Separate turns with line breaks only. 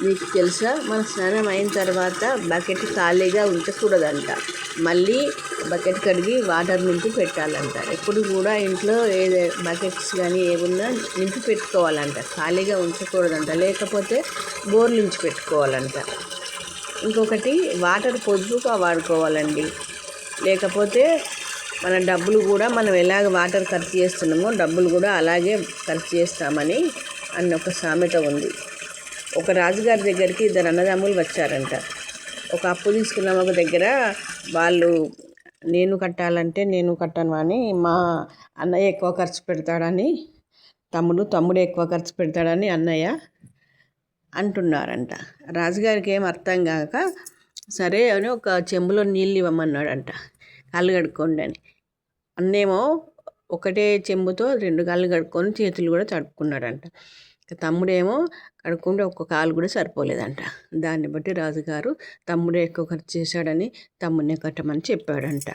మీకు తెలుసా, మన స్నానం అయిన తర్వాత బకెట్ ఖాళీగా ఉంచకూడదంట. మళ్ళీ బకెట్ కడిగి వాటర్ నింపి పెట్టాలంట. ఎప్పుడు కూడా ఇంట్లో బకెట్స్ కానీ ఏమున్నా నింపి పెట్టుకోవాలంట, ఖాళీగా ఉంచకూడదంట. లేకపోతే బోర్లు నించి పెట్టుకోవాలంట. ఇంకొకటి, వాటర్ పొదుపుగా వాడుకోవాలండి. లేకపోతే మన డబ్బులు కూడా మనం ఎలాగ వాటర్ ఖర్చు చేస్తున్నామో డబ్బులు కూడా అలాగే ఖర్చు చేస్తామని అన్న ఒక సామెత ఉంది. ఒక రాజుగారి దగ్గరికి 2 అన్నదమ్ములు వచ్చారంట. ఒక అప్పు తీసుకున్న ఒక దగ్గర వాళ్ళు నేను కట్టను అని మా అన్నయ్య ఎక్కువ ఖర్చు పెడతాడని, తమ్ముడు ఎక్కువ ఖర్చు పెడతాడని అన్నయ్య అంటున్నారంట. రాజుగారికి ఏం అర్థం కాక సరే అని ఒక చెంబులో నీళ్ళు ఇవ్వమన్నాడంట, కాళ్ళు కడుక్కోండి అని. అన్నేమో ఒకటే చెంబుతో 2 కాళ్ళు కడుక్కొని చేతులు కూడా తడుపుకున్నాడంట. తమ్ముడేమో కడుక్కుంటే ఒక్క కాలు కూడా సరిపోలేదంట. దాన్ని బట్టి రాజుగారు తమ్ముడే ఎక్కువ ఖర్చు చేశాడని తమ్ముడిని కట్టమని చెప్పాడంట.